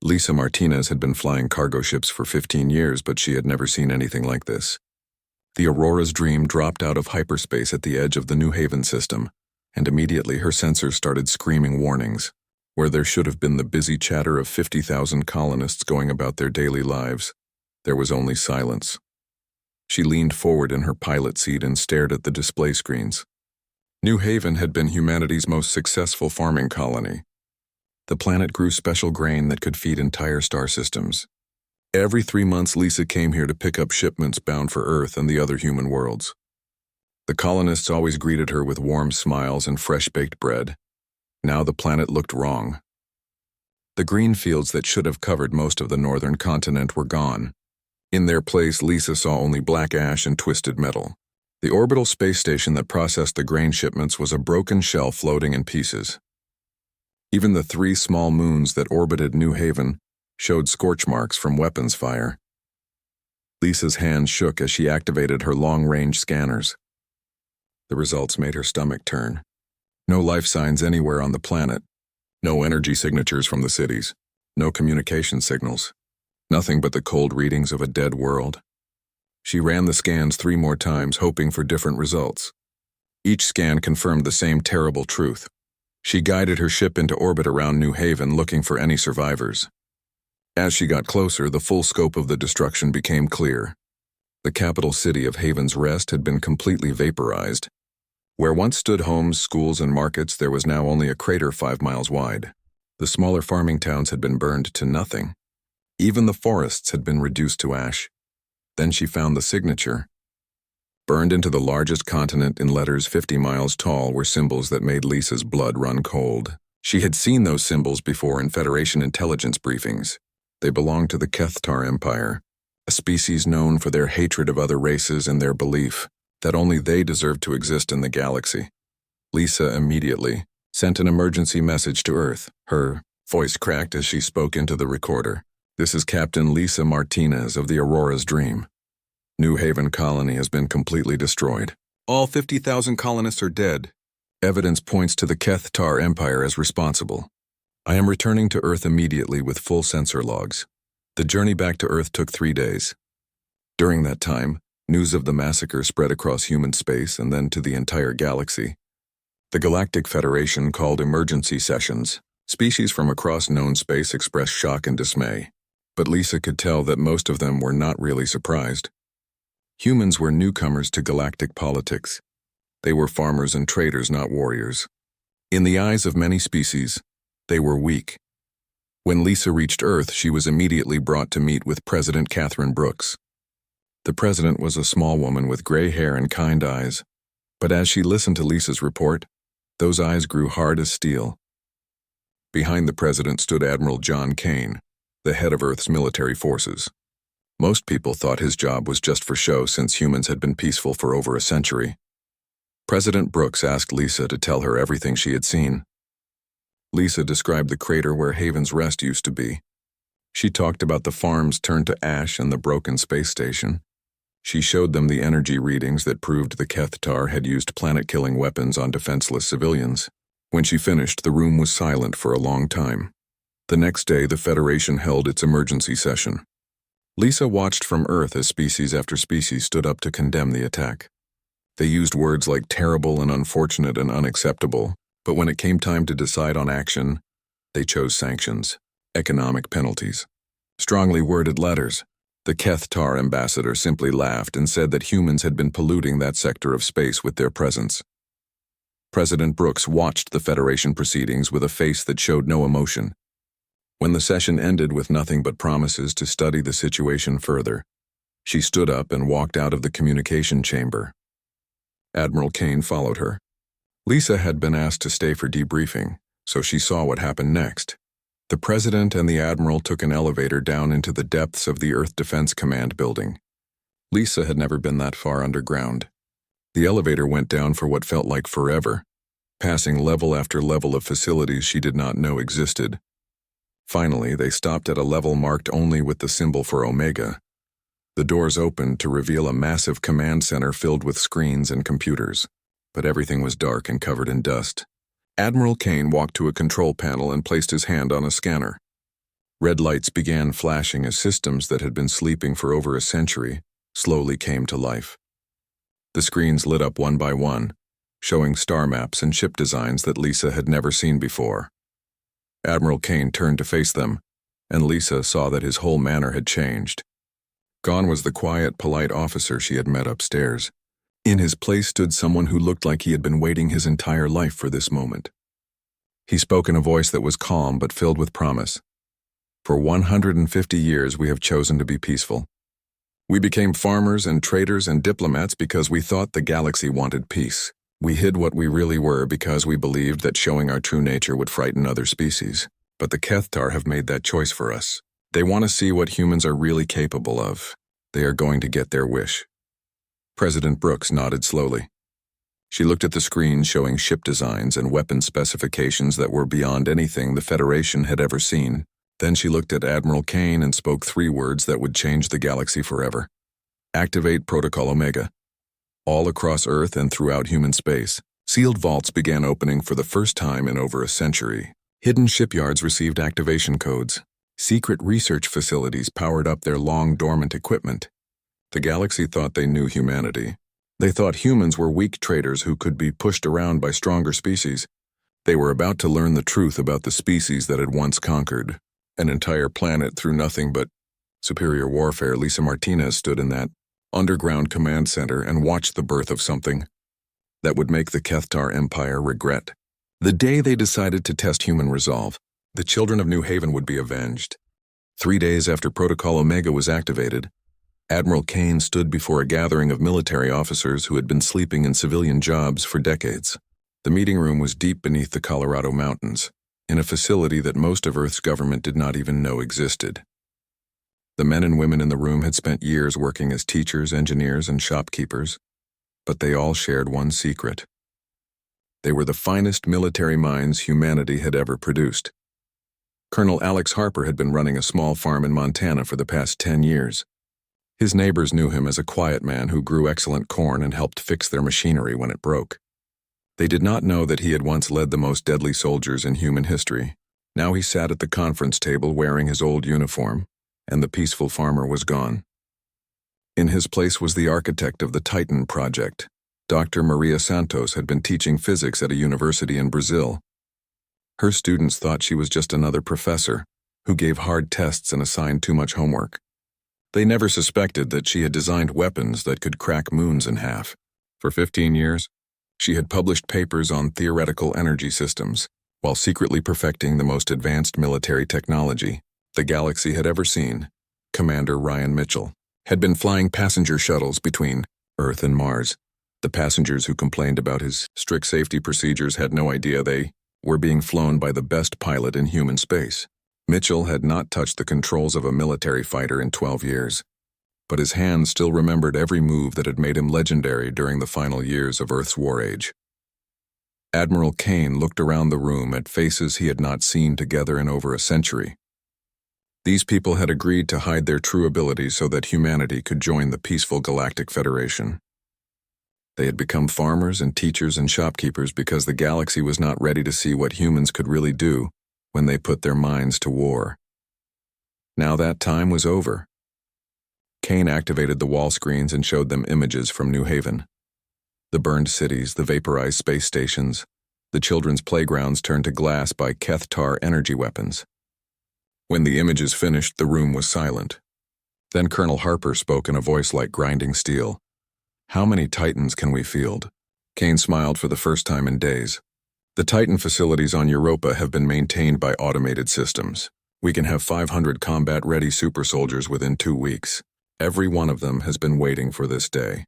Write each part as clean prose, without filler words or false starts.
Lisa Martinez had been flying cargo ships for 15 years, but she had never seen anything like this. The Aurora's Dream dropped out of hyperspace at the edge of the New Haven system, and immediately her sensors started screaming warnings. Where there should have been the busy chatter of 50,000 colonists going about their daily lives, there was only silence. She leaned forward in her pilot seat and stared at the display screens. New Haven had been humanity's most successful farming colony. The planet grew special grain that could feed entire star systems. Every 3 months, Lisa came here to pick up shipments bound for Earth and the other human worlds. The colonists always greeted her with warm smiles and fresh-baked bread. Now the planet looked wrong. The green fields that should have covered most of the northern continent were gone. In their place, Lisa saw only black ash and twisted metal. The orbital space station that processed the grain shipments was a broken shell floating in pieces. Even the 3 small moons that orbited New Haven showed scorch marks from weapons fire. Lisa's hand shook as she activated her long-range scanners. The results made her stomach turn. No life signs anywhere on the planet. No energy signatures from the cities. No communication signals. Nothing but the cold readings of a dead world. She ran the scans 3 more times, hoping for different results. Each scan confirmed the same terrible truth. She guided her ship into orbit around New Haven, looking for any survivors. As she got closer, the full scope of the destruction became clear. The capital city of Haven's Rest had been completely vaporized. Where once stood homes, schools, and markets, there was now only a crater 5 miles wide. The smaller farming towns had been burned to nothing. Even the forests had been reduced to ash. Then she found the signature. Burned into the largest continent in letters 50 miles tall were symbols that made Lisa's blood run cold. She had seen those symbols before in Federation intelligence briefings. They belonged to the Kethtar Empire, a species known for their hatred of other races and their belief that only they deserved to exist in the galaxy. Lisa immediately sent an emergency message to Earth. Her voice cracked as she spoke into the recorder. "This is Captain Lisa Martinez of the Aurora's Dream. New Haven colony has been completely destroyed. All 50,000 colonists are dead. Evidence points to the Kethtar Empire as responsible. I am returning to Earth immediately with full sensor logs. The journey back to Earth took 3 days. During that time, news of the massacre spread across human space and then to the entire galaxy. The Galactic Federation called emergency sessions. Species from across known space expressed shock and dismay. But Lisa could tell that most of them were not really surprised. Humans were newcomers to galactic politics. They were farmers and traders, not warriors. In the eyes of many species, they were weak. When Lisa reached Earth, she was immediately brought to meet with President Catherine Brooks. The president was a small woman with gray hair and kind eyes, but as she listened to Lisa's report, those eyes grew hard as steel. Behind the president stood Admiral John Kane, the head of Earth's military forces. Most people thought his job was just for show since humans had been peaceful for over a century. President Brooks asked Lisa to tell her everything she had seen. Lisa described the crater where Haven's Rest used to be. She talked about the farms turned to ash and the broken space station. She showed them the energy readings that proved the Kethtar had used planet-killing weapons on defenseless civilians. When she finished, the room was silent for a long time. The next day, the Federation held its emergency session. Lisa watched from Earth as species after species stood up to condemn the attack. They used words like terrible and unfortunate and unacceptable, but when it came time to decide on action, they chose sanctions, economic penalties, strongly worded letters. The Kethtar ambassador simply laughed and said that humans had been polluting that sector of space with their presence. President Brooks watched the Federation proceedings with a face that showed no emotion. When the session ended with nothing but promises to study the situation further, she stood up and walked out of the communication chamber. Admiral Kane followed her. Lisa had been asked to stay for debriefing, so she saw what happened next. The president and the admiral took an elevator down into the depths of the Earth Defense Command building. Lisa had never been that far underground. The elevator went down for what felt like forever, passing level after level of facilities she did not know existed. Finally, they stopped at a level marked only with the symbol for Omega. The doors opened to reveal a massive command center filled with screens and computers, but everything was dark and covered in dust. Admiral Kane walked to a control panel and placed his hand on a scanner. Red lights began flashing as systems that had been sleeping for over a century slowly came to life. The screens lit up one by one, showing star maps and ship designs that Lisa had never seen before. Admiral Kane turned to face them, and Lisa saw that his whole manner had changed. Gone was the quiet, polite officer she had met upstairs. In his place stood someone who looked like he had been waiting his entire life for this moment. He spoke in a voice that was calm but filled with promise. For 150 years we have chosen to be peaceful. We became farmers and traders and diplomats because we thought the galaxy wanted peace. We hid what we really were because we believed that showing our true nature would frighten other species. But the Kethtar have made that choice for us. They want to see what humans are really capable of. They are going to get their wish. President Brooks nodded slowly. She looked at the screen showing ship designs and weapon specifications that were beyond anything the Federation had ever seen. Then she looked at Admiral Kane and spoke 3 words that would change the galaxy forever. Activate Protocol Omega. All across Earth and throughout human space, sealed vaults began opening for the first time in over a century. Hidden shipyards received activation codes. Secret research facilities powered up their long-dormant equipment. The galaxy thought they knew humanity. They thought humans were weak traders who could be pushed around by stronger species. They were about to learn the truth about the species that had once conquered an entire planet through nothing but superior warfare. Lisa Martinez stood in that underground command center and watched the birth of something that would make the Kethtar Empire regret. The day they decided to test human resolve, the children of New Haven would be avenged. 3 days after Protocol Omega was activated, Admiral Kane stood before a gathering of military officers who had been sleeping in civilian jobs for decades. The meeting room was deep beneath the Colorado mountains, in a facility that most of Earth's government did not even know existed. The men and women in the room had spent years working as teachers, engineers, and shopkeepers, but they all shared one secret. They were the finest military minds humanity had ever produced. Colonel Alex Harper had been running a small farm in Montana for the past 10 years. His neighbors knew him as a quiet man who grew excellent corn and helped fix their machinery when it broke. They did not know that he had once led the most deadly soldiers in human history. Now he sat at the conference table wearing his old uniform, and the peaceful farmer was gone. In his place was the architect of the Titan project. Dr. Maria Santos had been teaching physics at a university in Brazil. Her students thought she was just another professor who gave hard tests and assigned too much homework. They never suspected that she had designed weapons that could crack moons in half. For 15 years, she had published papers on theoretical energy systems, while secretly perfecting the most advanced military technology the galaxy had ever seen. Commander Ryan Mitchell had been flying passenger shuttles between Earth and Mars. The passengers who complained about his strict safety procedures had no idea they were being flown by the best pilot in human space. Mitchell had not touched the controls of a military fighter in 12 years, but his hands still remembered every move that had made him legendary during the final years of Earth's war age. Admiral Kane looked around the room at faces he had not seen together in over a century. These people had agreed to hide their true abilities so that humanity could join the peaceful Galactic Federation. They had become farmers and teachers and shopkeepers because the galaxy was not ready to see what humans could really do when they put their minds to war. Now that time was over. Kane activated the wall screens and showed them images from New Haven. The burned cities, the vaporized space stations, the children's playgrounds turned to glass by Kethtar energy weapons. When the images finished, the room was silent. Then Colonel Harper spoke in a voice like grinding steel. "How many Titans can we field?" Kane smiled for the first time in days. "The Titan facilities on Europa have been maintained by automated systems. We can have 500 combat-ready super soldiers within 2 weeks. Every one of them has been waiting for this day.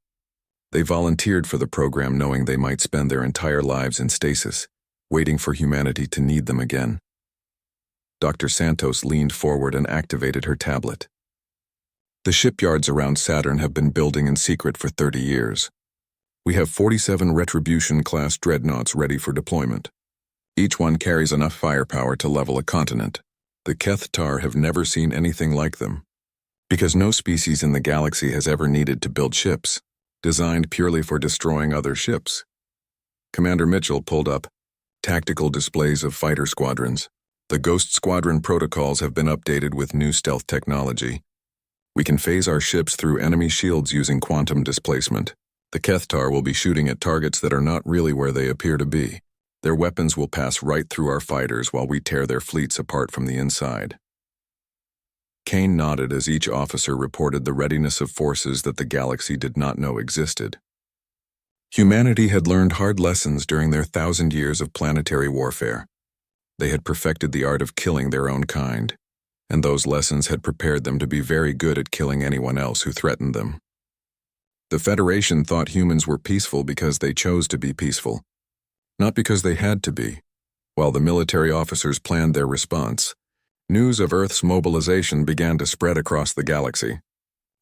They volunteered for the program knowing they might spend their entire lives in stasis, waiting for humanity to need them again." Dr. Santos leaned forward and activated her tablet. "The shipyards around Saturn have been building in secret for 30 years. We have 47 Retribution-class dreadnoughts ready for deployment. Each one carries enough firepower to level a continent. The Kethtar have never seen anything like them, because no species in the galaxy has ever needed to build ships, designed purely for destroying other ships." Commander Mitchell pulled up tactical displays of fighter squadrons, The Ghost Squadron protocols have been updated with new stealth technology. We can phase our ships through enemy shields using quantum displacement. The Kethtar will be shooting at targets that are not really where they appear to be. Their weapons will pass right through our fighters while we tear their fleets apart from the inside. Kane nodded as each officer reported the readiness of forces that the galaxy did not know existed. Humanity had learned hard lessons during their 1,000 years of planetary warfare. They had perfected the art of killing their own kind, and those lessons had prepared them to be very good at killing anyone else who threatened them. The Federation thought humans were peaceful because they chose to be peaceful, not because they had to be. While the military officers planned their response, news of Earth's mobilization began to spread across the galaxy.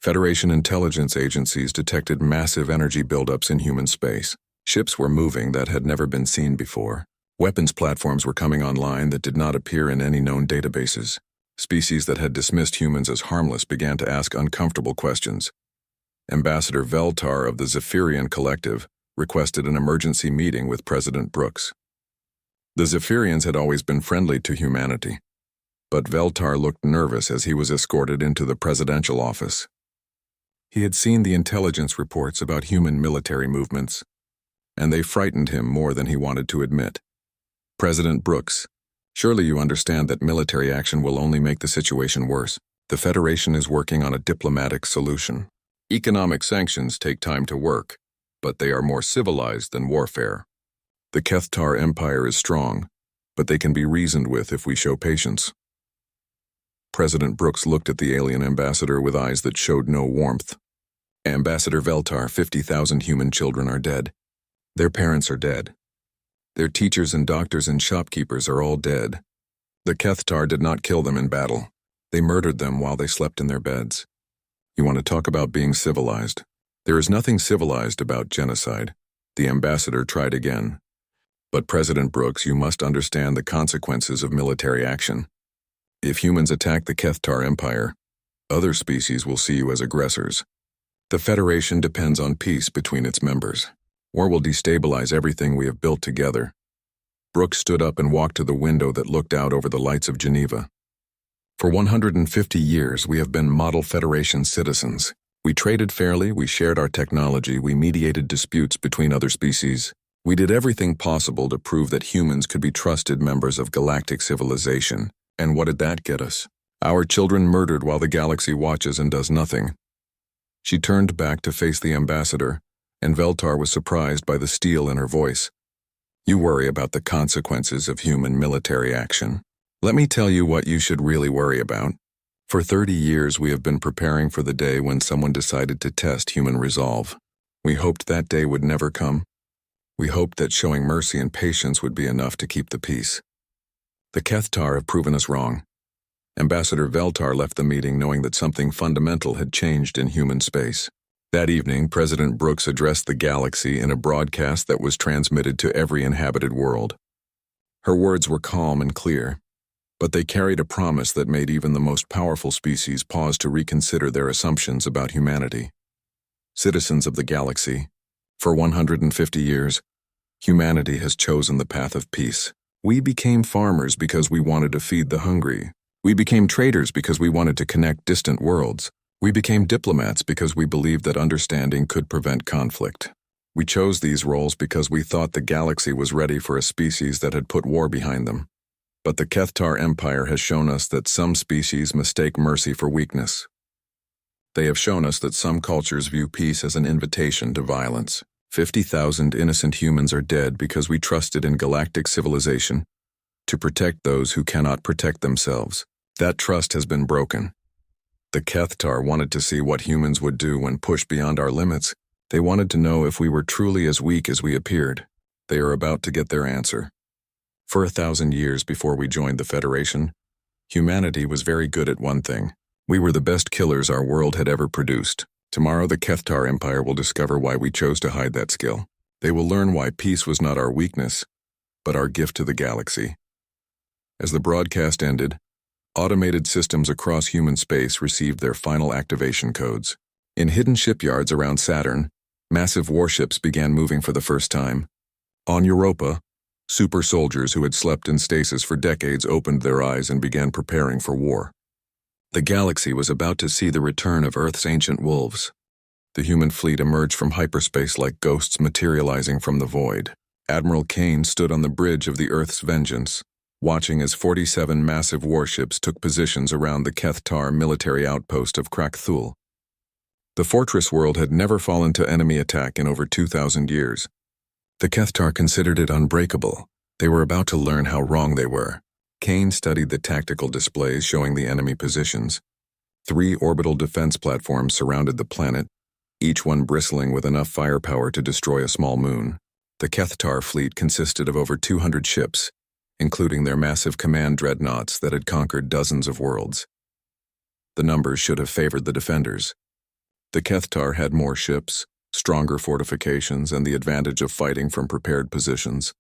Federation intelligence agencies detected massive energy buildups in human space. Ships were moving that had never been seen before. Weapons platforms were coming online that did not appear in any known databases. Species that had dismissed humans as harmless began to ask uncomfortable questions. Ambassador Veltar of the Zephyrian Collective requested an emergency meeting with President Brooks. The Zephyrians had always been friendly to humanity, but Veltar looked nervous as he was escorted into the presidential office. He had seen the intelligence reports about human military movements, and they frightened him more than he wanted to admit. President Brooks, surely you understand that military action will only make the situation worse. The Federation is working on a diplomatic solution. Economic sanctions take time to work, but they are more civilized than warfare. The Kethtar Empire is strong, but they can be reasoned with if we show patience. President Brooks looked at the alien ambassador with eyes that showed no warmth. Ambassador Veltar, 50,000 human children are dead. Their parents are dead. Their teachers and doctors and shopkeepers are all dead. The Kethtar did not kill them in battle. They murdered them while they slept in their beds. You want to talk about being civilized? There is nothing civilized about genocide. The ambassador tried again. But President Brooks, you must understand the consequences of military action. If humans attack the Kethtar Empire, other species will see you as aggressors. The Federation depends on peace between its members. War will destabilize everything we have built together. Brooks stood up and walked to the window that looked out over the lights of Geneva. For 150 years, we have been model Federation citizens. We traded fairly, we shared our technology, we mediated disputes between other species. We did everything possible to prove that humans could be trusted members of galactic civilization. And what did that get us? Our children murdered while the galaxy watches and does nothing. She turned back to face the ambassador, and Veltar was surprised by the steel in her voice. You worry about the consequences of human military action. Let me tell you what you should really worry about. For 30 years we have been preparing for the day when someone decided to test human resolve. We hoped that day would never come. We hoped that showing mercy and patience would be enough to keep the peace. The Kethtar have proven us wrong. Ambassador Veltar left the meeting knowing that something fundamental had changed in human space. That evening, President Brooks addressed the galaxy in a broadcast that was transmitted to every inhabited world. Her words were calm and clear, but they carried a promise that made even the most powerful species pause to reconsider their assumptions about humanity. Citizens of the galaxy, for 150 years, humanity has chosen the path of peace. We became farmers because we wanted to feed the hungry. We became traders because we wanted to connect distant worlds. We became diplomats because we believed that understanding could prevent conflict. We chose these roles because we thought the galaxy was ready for a species that had put war behind them. But the Kethtar Empire has shown us that some species mistake mercy for weakness. They have shown us that some cultures view peace as an invitation to violence. 50,000 innocent humans are dead because we trusted in galactic civilization to protect those who cannot protect themselves. That trust has been broken. The Kethtar wanted to see what humans would do when pushed beyond our limits. They wanted to know if we were truly as weak as we appeared. They are about to get their answer. For 1,000 years before we joined the Federation, humanity was very good at one thing. We were the best killers our world had ever produced. Tomorrow the Kethtar Empire will discover why we chose to hide that skill. They will learn why peace was not our weakness, but our gift to the galaxy. As the broadcast ended, automated systems across human space received their final activation codes. In hidden shipyards around Saturn, massive warships began moving for the first time. On Europa, Super soldiers who had slept in stasis for decades opened their eyes and began preparing for war. The galaxy was about to see the return of Earth's ancient wolves. The human fleet emerged from hyperspace like ghosts materializing from the void. Admiral Kane stood on the bridge of the Earth's vengeance, watching as 47 massive warships took positions around the Kethtar military outpost of Krakthul. The fortress world had never fallen to enemy attack in over 2,000 years. The Kethtar considered it unbreakable. They were about to learn how wrong they were. Kane studied the tactical displays showing the enemy positions. 3 orbital defense platforms surrounded the planet, each one bristling with enough firepower to destroy a small moon. The Kethtar fleet consisted of over 200 ships, including their massive command dreadnoughts that had conquered dozens of worlds. The numbers should have favored the defenders. The Kethtar had more ships, stronger fortifications, and the advantage of fighting from prepared positions.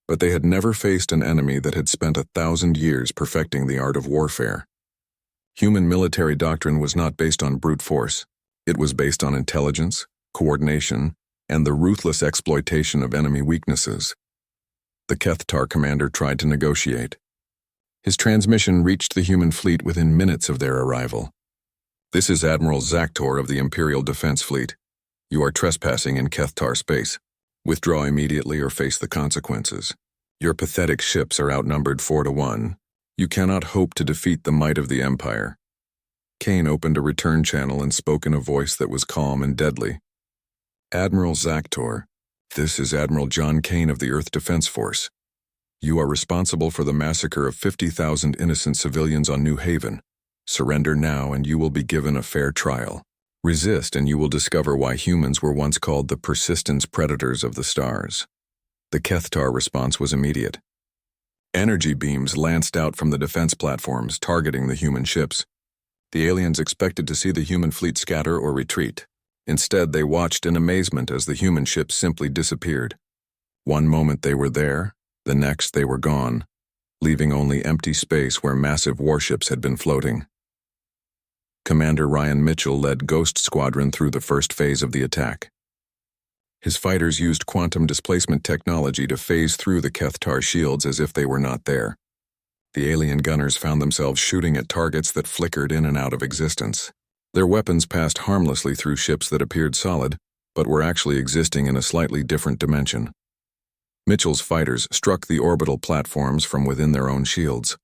But they had never faced an enemy that had spent 1,000 years perfecting the art of warfare. Human military doctrine was not based on brute force. It was based on intelligence, coordination, and the ruthless exploitation of enemy weaknesses. The Kethtar commander tried to negotiate. His transmission reached the human fleet within minutes of their arrival. "This is Admiral Zaktor of the Imperial Defense Fleet. You are trespassing in Kethtar space. Withdraw immediately or face the consequences. Your pathetic ships are outnumbered 4-1. You cannot hope to defeat the might of the Empire." Kane opened a return channel and spoke in a voice that was calm and deadly. "Admiral Zaktor, this is Admiral John Kane of the Earth Defense Force. You are responsible for the massacre of 50,000 innocent civilians on New Haven. Surrender now and you will be given a fair trial. Resist and you will discover why humans were once called the persistence predators of the stars." The Kethtar response was immediate. Energy beams lanced out from the defense platforms, targeting the human ships. The aliens expected to see the human fleet scatter or retreat. Instead, they watched in amazement as the human ships simply disappeared. One moment they were there, the next they were gone, leaving only empty space where massive warships had been floating. Commander Ryan Mitchell led Ghost Squadron through the first phase of the attack. His fighters used quantum displacement technology to phase through the Kethtar shields as if they were not there. The alien gunners found themselves shooting at targets that flickered in and out of existence. Their weapons passed harmlessly through ships that appeared solid, but were actually existing in a slightly different dimension. Mitchell's fighters struck the orbital platforms from within their own shields.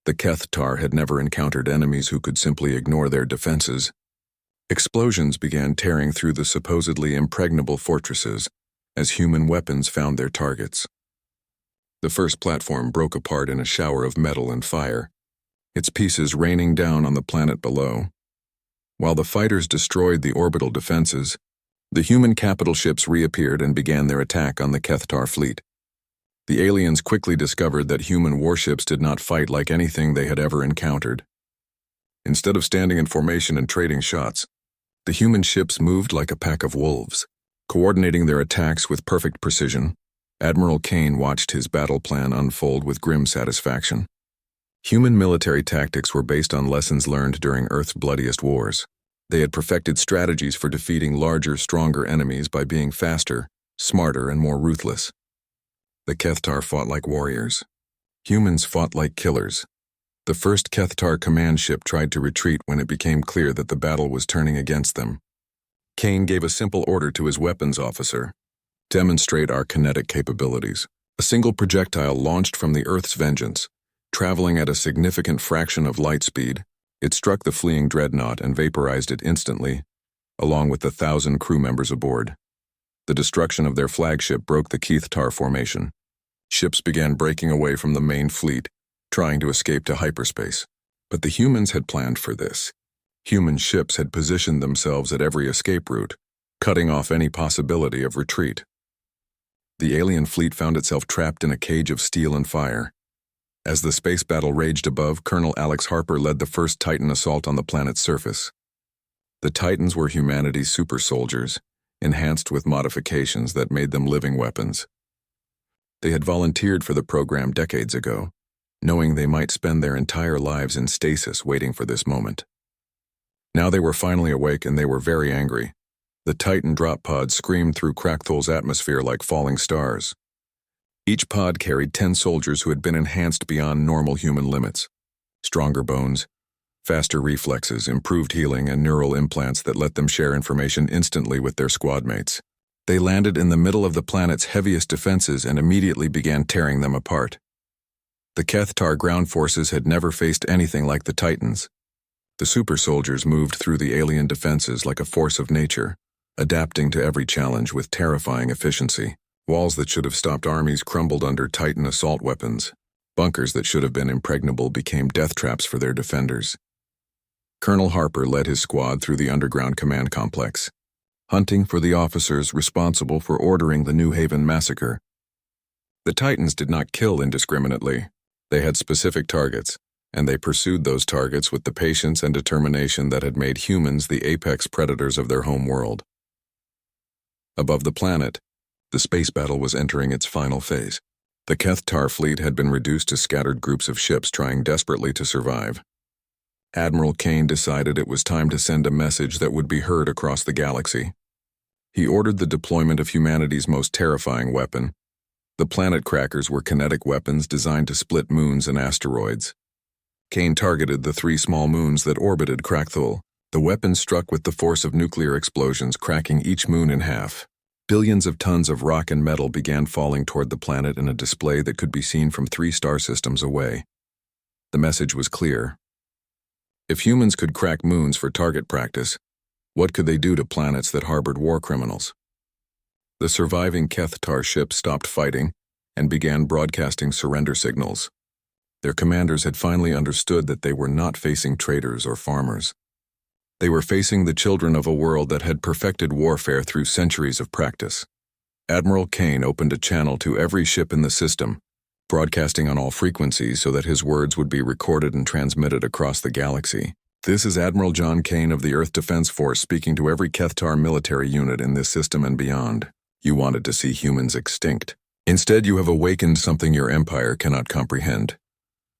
The Kethtar had never encountered enemies who could simply ignore their defenses. Explosions began tearing through the supposedly impregnable fortresses as human weapons found their targets. The first platform broke apart in a shower of metal and fire, its pieces raining down on the planet below. While the fighters destroyed the orbital defenses, the human capital ships reappeared and began their attack on the Kethtar fleet. The aliens quickly discovered that human warships did not fight like anything they had ever encountered. Instead of standing in formation and trading shots, the human ships moved like a pack of wolves, coordinating their attacks with perfect precision. Admiral Kane watched his battle plan unfold with grim satisfaction. Human military tactics were based on lessons learned during Earth's bloodiest wars. They had perfected strategies for defeating larger, stronger enemies by being faster, smarter, and more ruthless. The Kethtar fought like warriors. Humans fought like killers. The first Kethtar command ship tried to retreat when it became clear that the battle was turning against them. Kane gave a simple order to his weapons officer: "Demonstrate our kinetic capabilities." A single projectile launched from the Earth's vengeance. Traveling at a significant fraction of light speed, it struck the fleeing dreadnought and vaporized it instantly, along with the 1,000 crew members aboard. The destruction of their flagship broke the Kethtar formation. Ships began breaking away from the main fleet, trying to escape to hyperspace. But the humans had planned for this. Human ships had positioned themselves at every escape route, cutting off any possibility of retreat. The alien fleet found itself trapped in a cage of steel and fire. As the space battle raged above, Colonel Alex Harper led the first Titan assault on the planet's surface. The Titans were humanity's super soldiers, enhanced with modifications that made them living weapons. They had volunteered for the program decades ago, knowing they might spend their entire lives in stasis waiting for this moment. Now they were finally awake and they were very angry. The Titan drop pods screamed through Krakthul's atmosphere like falling stars. Each pod carried 10 soldiers who had been enhanced beyond normal human limits. Stronger bones, faster reflexes, improved healing, and neural implants that let them share information instantly with their squad mates. They landed in the middle of the planet's heaviest defenses and immediately began tearing them apart. The Kethtar ground forces had never faced anything like the Titans. The super soldiers moved through the alien defenses like a force of nature, adapting to every challenge with terrifying efficiency. Walls that should have stopped armies crumbled under Titan assault weapons. Bunkers that should have been impregnable became death traps for their defenders. Colonel Harper led his squad through the underground command complex, hunting for the officers responsible for ordering the New Haven massacre. The Titans did not kill indiscriminately. They had specific targets, and they pursued those targets with the patience and determination that had made humans the apex predators of their home world. Above the planet, the space battle was entering its final phase. The Kethtar fleet had been reduced to scattered groups of ships trying desperately to survive. Admiral Kane decided it was time to send a message that would be heard across the galaxy. He ordered the deployment of humanity's most terrifying weapon. The planet crackers were kinetic weapons designed to split moons and asteroids. Kane targeted the 3 small moons that orbited Krakthul. The weapon struck with the force of nuclear explosions, cracking each moon in half. Billions of tons of rock and metal began falling toward the planet in a display that could be seen from 3 star systems away. The message was clear. If humans could crack moons for target practice, what could they do to planets that harbored war criminals? The surviving Kethtar ships stopped fighting and began broadcasting surrender signals. Their commanders had finally understood that they were not facing traitors or farmers. They were facing the children of a world that had perfected warfare through centuries of practice. Admiral Kane opened a channel to every ship in the system, broadcasting on all frequencies so that his words would be recorded and transmitted across the galaxy. This is Admiral John Kane of the Earth Defense Force speaking to every Kethtar military unit in this system and beyond. You wanted to see humans extinct. Instead, you have awakened something your empire cannot comprehend.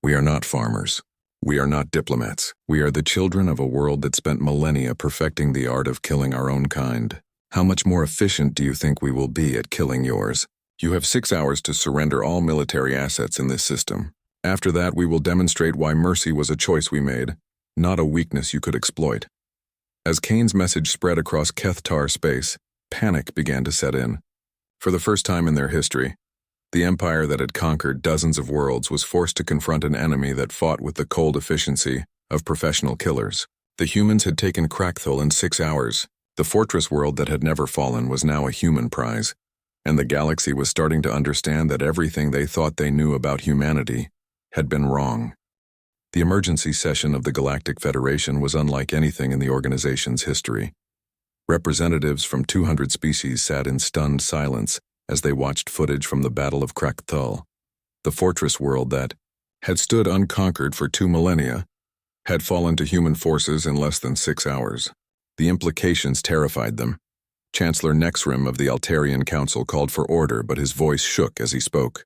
We are not farmers. We are not diplomats. We are the children of a world that spent millennia perfecting the art of killing our own kind. How much more efficient do you think we will be at killing yours? You have 6 hours to surrender all military assets in this system. After that, we will demonstrate why mercy was a choice we made, not a weakness you could exploit. As Kane's message spread across Kethtar space, panic began to set in. For the first time in their history, the empire that had conquered dozens of worlds was forced to confront an enemy that fought with the cold efficiency of professional killers. The humans had taken Krakthul in 6 hours. The fortress world that had never fallen was now a human prize, and the galaxy was starting to understand that everything they thought they knew about humanity had been wrong. The emergency session of the Galactic Federation was unlike anything in the organization's history. Representatives from 200 species sat in stunned silence as they watched footage from the Battle of Krakthul. The fortress world that had stood unconquered for 2 millennia had fallen to human forces in less than 6 hours. The implications terrified them. Chancellor Nexrim of the Altarian Council called for order, but his voice shook as he spoke.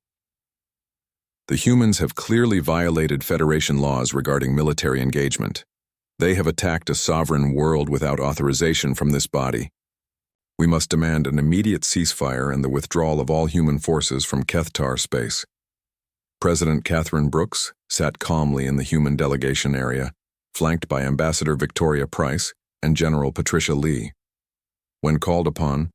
The humans have clearly violated Federation laws regarding military engagement. They have attacked a sovereign world without authorization from this body. We must demand an immediate ceasefire and the withdrawal of all human forces from Kethtar space. President Catherine Brooks sat calmly in the human delegation area, flanked by Ambassador Victoria Price and General Patricia Lee. When called upon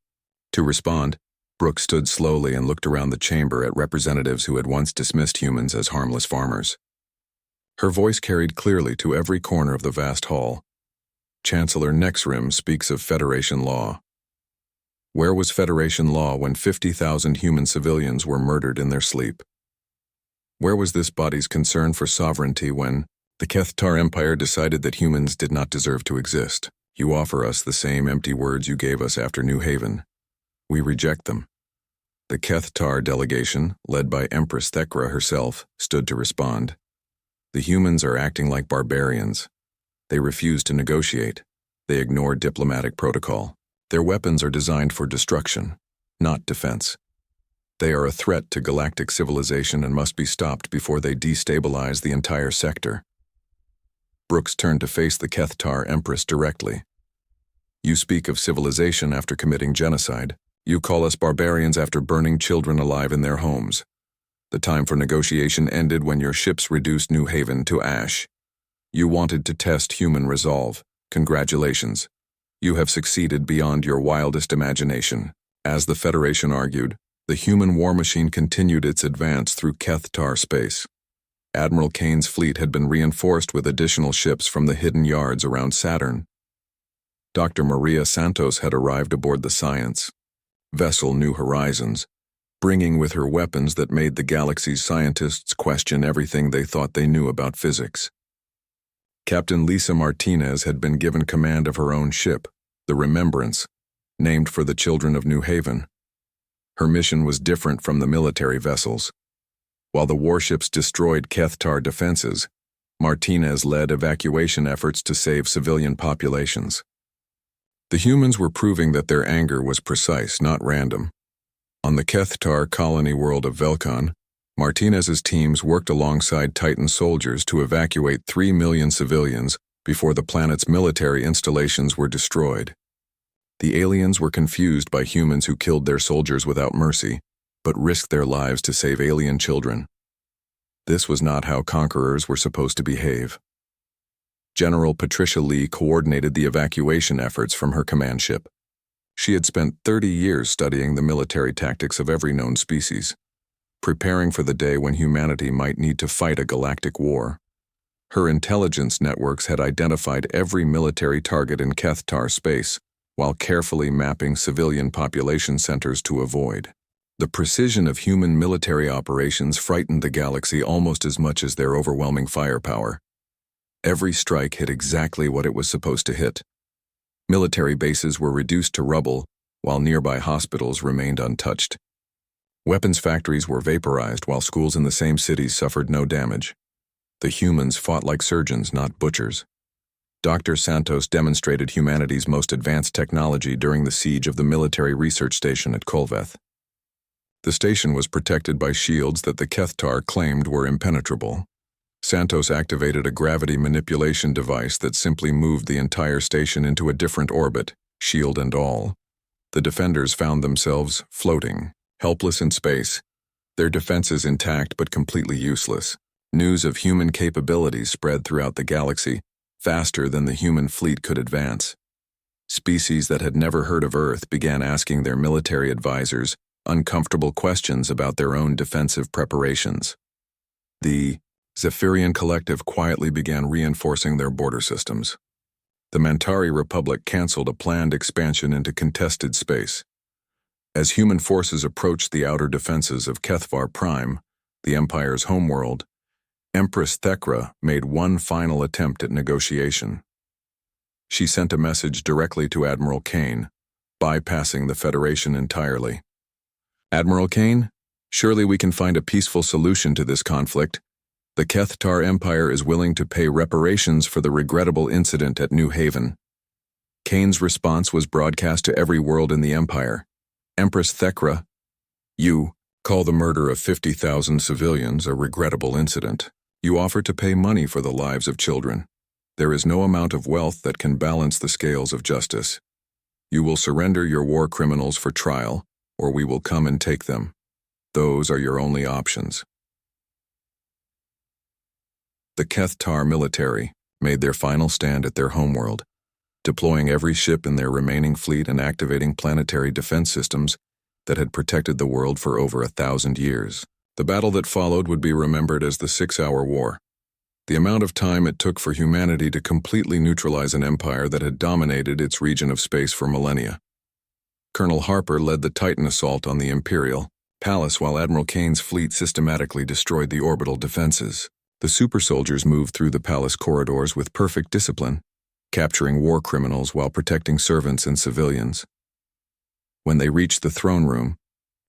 to respond, Brooks stood slowly and looked around the chamber at representatives who had once dismissed humans as harmless farmers. Her voice carried clearly to every corner of the vast hall. Chancellor Nexrim speaks of Federation law. Where was Federation law when 50,000 human civilians were murdered in their sleep? Where was this body's concern for sovereignty when the Kethtar Empire decided that humans did not deserve to exist? You offer us the same empty words you gave us after New Haven. We reject them. The Kethtar delegation, led by Empress Thekra herself, stood to respond. The humans are acting like barbarians. They refuse to negotiate. They ignore diplomatic protocol. Their weapons are designed for destruction, not defense. They are a threat to galactic civilization and must be stopped before they destabilize the entire sector. Brooks turned to face the Kethtar Empress directly. You speak of civilization after committing genocide. You call us barbarians after burning children alive in their homes. The time for negotiation ended when your ships reduced New Haven to ash. You wanted to test human resolve. Congratulations. You have succeeded beyond your wildest imagination. As the Federation argued, the human war machine continued its advance through Kethtar space. Admiral Kane's fleet had been reinforced with additional ships from the hidden yards around Saturn. Dr. Maria Santos had arrived aboard the Science vessel New Horizons, bringing with her weapons that made the galaxy's scientists question everything they thought they knew about physics. Captain Lisa Martinez had been given command of her own ship, the Remembrance, named for the children of New Haven. Her mission was different from the military vessels. While the warships destroyed Kethtar defenses, Martinez led evacuation efforts to save civilian populations. The humans were proving that their anger was precise, not random. On the Kethtar colony world of Velcon, Martinez's teams worked alongside Titan soldiers to evacuate 3 million civilians before the planet's military installations were destroyed. The aliens were confused by humans who killed their soldiers without mercy, but risked their lives to save alien children. This was not how conquerors were supposed to behave. General Patricia Lee coordinated the evacuation efforts from her command ship. She had spent 30 years studying the military tactics of every known species, preparing for the day when humanity might need to fight a galactic war. Her intelligence networks had identified every military target in Kethtar space, while carefully mapping civilian population centers to avoid. The precision of human military operations frightened the galaxy almost as much as their overwhelming firepower. Every strike hit exactly what it was supposed to hit. Military bases were reduced to rubble, while nearby hospitals remained untouched. Weapons factories were vaporized while schools in the same cities suffered no damage. The humans fought like surgeons, not butchers. Dr. Santos demonstrated humanity's most advanced technology during the siege of the military research station at Kolveth. The station was protected by shields that the Kethtar claimed were impenetrable. Santos activated a gravity manipulation device that simply moved the entire station into a different orbit, shield and all. The defenders found themselves floating, helpless in space, their defenses intact but completely useless. News of human capabilities spread throughout the galaxy, faster than the human fleet could advance. Species that had never heard of Earth began asking their military advisors uncomfortable questions about their own defensive preparations. The Zephyrian Collective quietly began reinforcing their border systems. The Mantari Republic canceled a planned expansion into contested space. As human forces approached the outer defenses of Kethvar Prime, the Empire's homeworld, Empress Thekra made one final attempt at negotiation. She sent a message directly to Admiral Kane, bypassing the Federation entirely. Admiral Kane, surely we can find a peaceful solution to this conflict. The Kethtar Empire is willing to pay reparations for the regrettable incident at New Haven. Kane's response was broadcast to every world in the Empire. Empress Thekra, you call the murder of 50,000 civilians a regrettable incident. You offer to pay money for the lives of children. There is no amount of wealth that can balance the scales of justice. You will surrender your war criminals for trial, or we will come and take them. Those are your only options. The Kethtar military made their final stand at their homeworld, deploying every ship in their remaining fleet and activating planetary defense systems that had protected the world for over 1,000 years. The battle that followed would be remembered as the 6-Hour War. The amount of time it took for humanity to completely neutralize an empire that had dominated its region of space for millennia. Colonel Harper led the Titan assault on the Imperial Palace while Admiral Kane's fleet systematically destroyed the orbital defenses. The super soldiers moved through the palace corridors with perfect discipline, capturing war criminals while protecting servants and civilians. When they reached the throne room,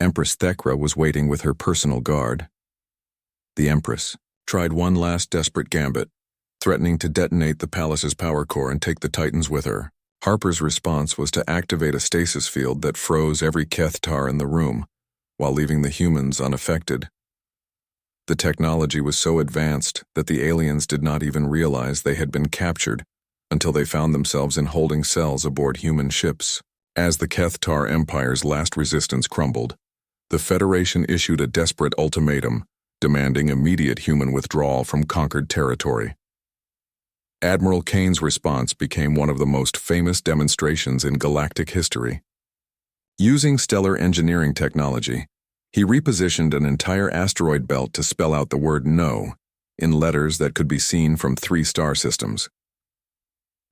Empress Thekra was waiting with her personal guard. The Empress tried one last desperate gambit, threatening to detonate the palace's power core and take the Titans with her. Harper's response was to activate a stasis field that froze every Kethtar in the room, while leaving the humans unaffected. The technology was so advanced that the aliens did not even realize they had been captured until they found themselves in holding cells aboard human ships. As the Kethtar Empire's last resistance crumbled, the Federation issued a desperate ultimatum demanding immediate human withdrawal from conquered territory. Admiral Kane's response became one of the most famous demonstrations in galactic history. Using stellar engineering technology, he repositioned an entire asteroid belt to spell out the word "no" in letters that could be seen from 3 star systems.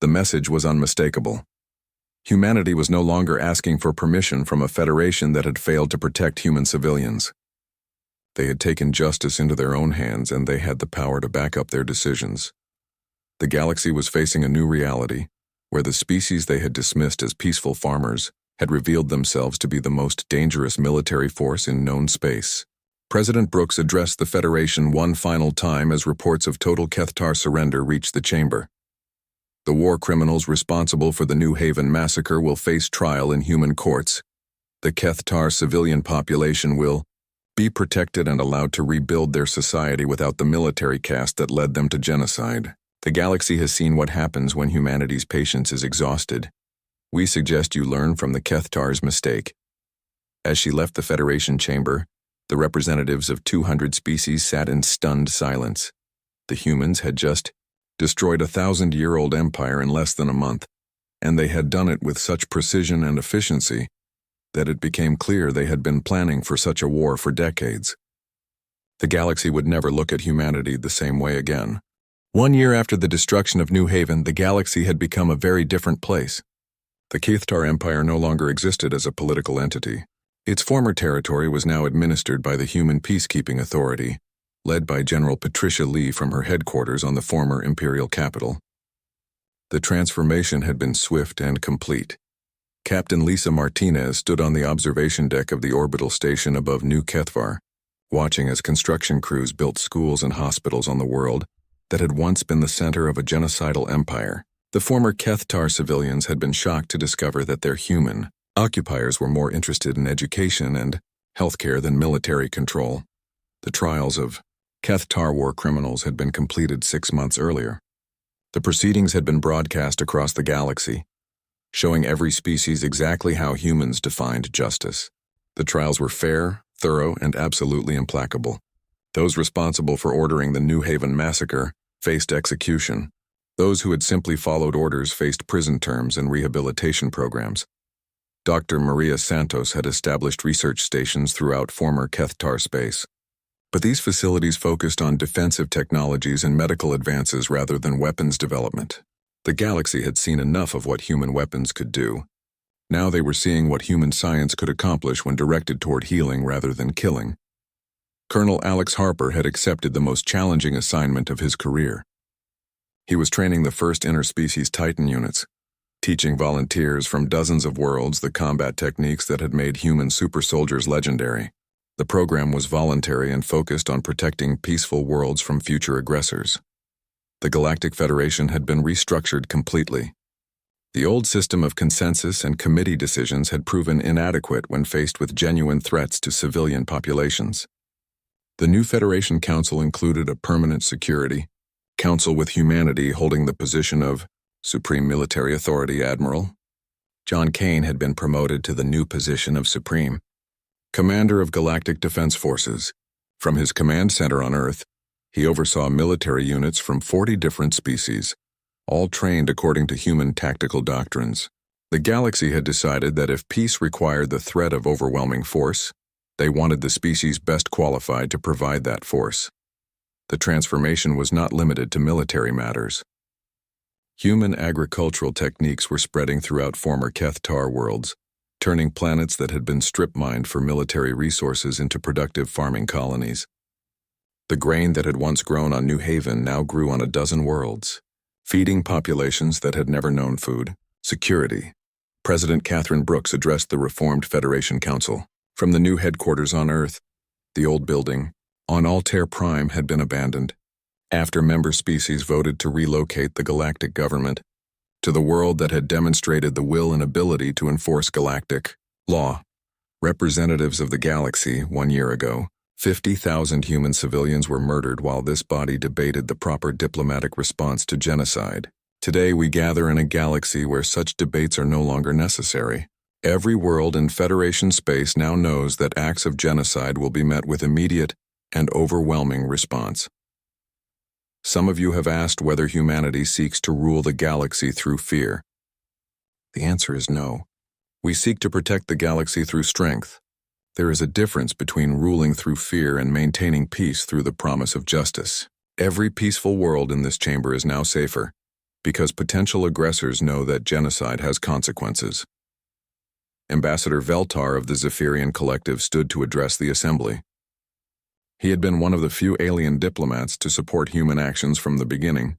The message was unmistakable. Humanity was no longer asking for permission from a federation that had failed to protect human civilians. They had taken justice into their own hands, and they had the power to back up their decisions. The galaxy was facing a new reality, where the species they had dismissed as peaceful farmers had revealed themselves to be the most dangerous military force in known space. President Brooks addressed the Federation one final time as reports of total Kethtar surrender reached the chamber. The war criminals responsible for the New Haven massacre will face trial in human courts. The Kethtar civilian population will be protected and allowed to rebuild their society without the military caste that led them to genocide. The galaxy has seen what happens when humanity's patience is exhausted. We suggest you learn from the Kethtar's mistake. As she left the Federation chamber, the representatives of 200 species sat in stunned silence. The humans had just destroyed a 1,000-year-old empire in less than a month, and they had done it with such precision and efficiency that it became clear they had been planning for such a war for decades. The galaxy would never look at humanity the same way again. 1 year after the destruction of New Haven, the galaxy had become a very different place. The Kethtar Empire no longer existed as a political entity. Its former territory was now administered by the Human Peacekeeping Authority, led by General Patricia Lee from her headquarters on the former imperial capital. The transformation had been swift and complete. Captain Lisa Martinez stood on the observation deck of the orbital station above New Kethvar, watching as construction crews built schools and hospitals on the world that had once been the center of a genocidal empire. The former Kethtar civilians had been shocked to discover that their human occupiers were more interested in education and healthcare than military control. The trials of Kethtar war criminals had been completed 6 months earlier. The proceedings had been broadcast across the galaxy, showing every species exactly how humans defined justice. The trials were fair, thorough, and absolutely implacable. Those responsible for ordering the New Haven massacre faced execution. Those who had simply followed orders faced prison terms and rehabilitation programs. Dr. Maria Santos had established research stations throughout former Kethtar space. But these facilities focused on defensive technologies and medical advances rather than weapons development. The galaxy had seen enough of what human weapons could do. Now they were seeing what human science could accomplish when directed toward healing rather than killing. Colonel Alex Harper had accepted the most challenging assignment of his career. He was training the first interspecies Titan units, teaching volunteers from dozens of worlds the combat techniques that had made human super soldiers legendary. The program was voluntary and focused on protecting peaceful worlds from future aggressors. The Galactic Federation had been restructured completely. The old system of consensus and committee decisions had proven inadequate when faced with genuine threats to civilian populations. The new Federation Council included a permanent security council with humanity holding the position of Supreme Military Authority Admiral. John Kane had been promoted to the new position of Supreme Commander of Galactic Defense Forces. From his command center on Earth, he oversaw military units from 40 different species, all trained according to human tactical doctrines. The galaxy had decided that if peace required the threat of overwhelming force, they wanted the species best qualified to provide that force. The transformation was not limited to military matters. Human agricultural techniques were spreading throughout former Kethtar worlds, turning planets that had been strip-mined for military resources into productive farming colonies. The grain that had once grown on New Haven now grew on a dozen worlds, feeding populations that had never known food. Security. President Catherine Brooks addressed the reformed Federation Council. From the new headquarters on Earth, the old building on Altair Prime had been abandoned, after member species voted to relocate the galactic government to the world that had demonstrated the will and ability to enforce galactic law. Representatives of the galaxy, 1 year ago, 50,000 human civilians were murdered while this body debated the proper diplomatic response to genocide. Today we gather in a galaxy where such debates are no longer necessary. Every world in Federation space now knows that acts of genocide will be met with immediate and overwhelming response. Some of you have asked whether humanity seeks to rule the galaxy through fear. The answer is no. We seek to protect the galaxy through strength. There is a difference between ruling through fear and maintaining peace through the promise of justice. Every peaceful world in this chamber is now safer, because potential aggressors know that genocide has consequences. Ambassador Veltar of the Zephyrian Collective stood to address the assembly. He had been one of the few alien diplomats to support human actions from the beginning,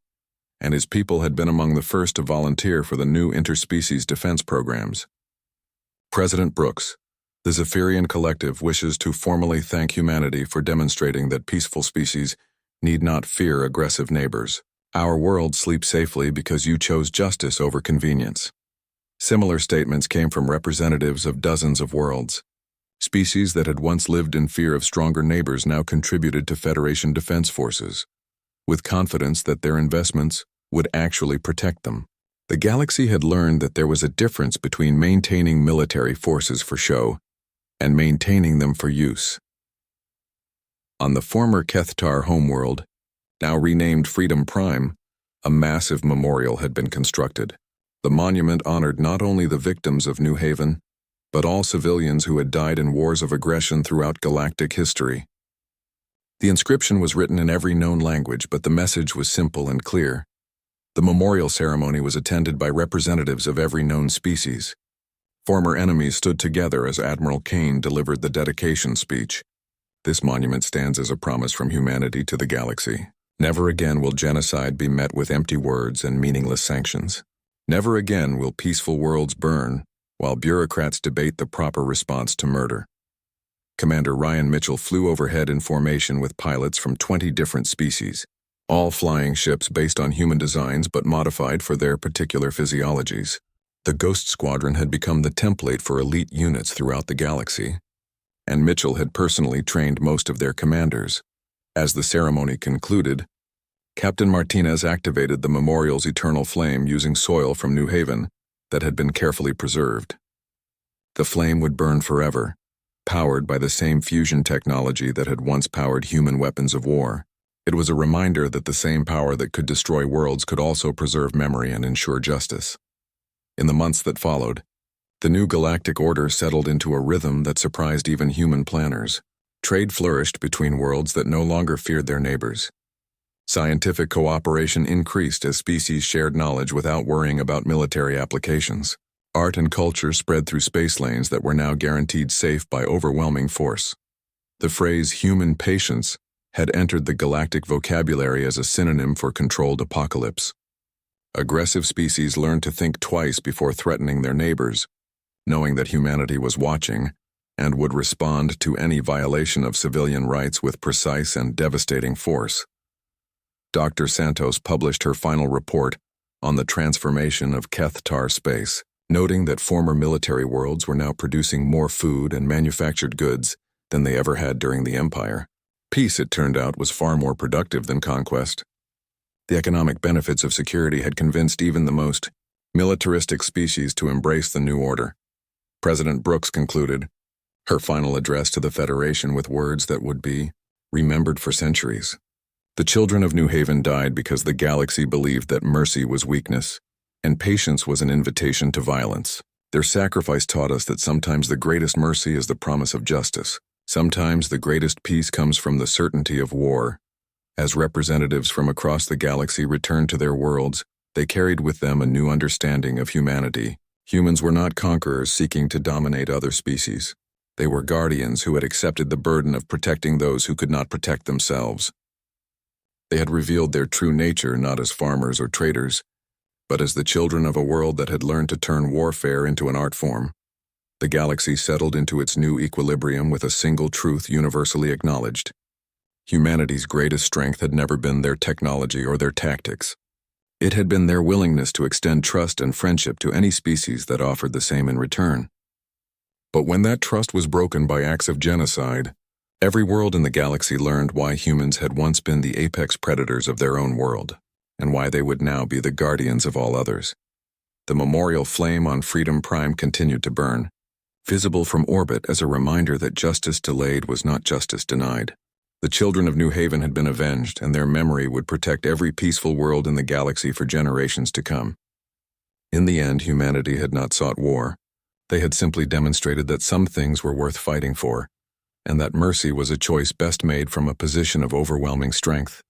and his people had been among the first to volunteer for the new interspecies defense programs. President Brooks, the Zephyrian Collective wishes to formally thank humanity for demonstrating that peaceful species need not fear aggressive neighbors. Our world sleeps safely because you chose justice over convenience. Similar statements came from representatives of dozens of worlds. Species that had once lived in fear of stronger neighbors now contributed to Federation defense forces, with confidence that their investments would actually protect them. The galaxy had learned that there was a difference between maintaining military forces for show and maintaining them for use. On the former Kethtar homeworld, now renamed Freedom Prime, a massive memorial had been constructed. The monument honored not only the victims of New Haven, but all civilians who had died in wars of aggression throughout galactic history. The inscription was written in every known language, but the message was simple and clear. The memorial ceremony was attended by representatives of every known species. Former enemies stood together as Admiral Kane delivered the dedication speech. This monument stands as a promise from humanity to the galaxy. Never again will genocide be met with empty words and meaningless sanctions. Never again will peaceful worlds burn while bureaucrats debate the proper response to murder. Commander Ryan Mitchell flew overhead in formation with pilots from 20 different species, all flying ships based on human designs but modified for their particular physiologies. The Ghost Squadron had become the template for elite units throughout the galaxy, and Mitchell had personally trained most of their commanders. As the ceremony concluded, Captain Martinez activated the memorial's eternal flame using soil from New Haven that had been carefully preserved. The flame would burn forever, powered by the same fusion technology that had once powered human weapons of war. It was a reminder that the same power that could destroy worlds could also preserve memory and ensure justice. In the months that followed, the new galactic order settled into a rhythm that surprised even human planners. Trade flourished between worlds that no longer feared their neighbors. Scientific cooperation increased as species shared knowledge without worrying about military applications. Art and culture spread through space lanes that were now guaranteed safe by overwhelming force. The phrase human patience had entered the galactic vocabulary as a synonym for controlled apocalypse. Aggressive species learned to think twice before threatening their neighbors, knowing that humanity was watching and would respond to any violation of civilian rights with precise and devastating force. Dr. Santos published her final report on the transformation of Kethtar space, noting that former military worlds were now producing more food and manufactured goods than they ever had during the Empire. Peace, it turned out, was far more productive than conquest. The economic benefits of security had convinced even the most militaristic species to embrace the new order. President Brooks concluded her final address to the Federation with words that would be remembered for centuries. The children of New Haven died because the galaxy believed that mercy was weakness, and patience was an invitation to violence. Their sacrifice taught us that sometimes the greatest mercy is the promise of justice. Sometimes the greatest peace comes from the certainty of war. As representatives from across the galaxy returned to their worlds, they carried with them a new understanding of humanity. Humans were not conquerors seeking to dominate other species. They were guardians who had accepted the burden of protecting those who could not protect themselves. They had revealed their true nature not as farmers or traders, but as the children of a world that had learned to turn warfare into an art form. The galaxy settled into its new equilibrium with a single truth universally acknowledged. Humanity's greatest strength had never been their technology or their tactics. It had been their willingness to extend trust and friendship to any species that offered the same in return. But when that trust was broken by acts of genocide, every world in the galaxy learned why humans had once been the apex predators of their own world, and why they would now be the guardians of all others. The memorial flame on Freedom Prime continued to burn, visible from orbit as a reminder that justice delayed was not justice denied. The children of New Haven had been avenged, and their memory would protect every peaceful world in the galaxy for generations to come. In the end, humanity had not sought war. They had simply demonstrated that some things were worth fighting for, and that mercy was a choice best made from a position of overwhelming strength.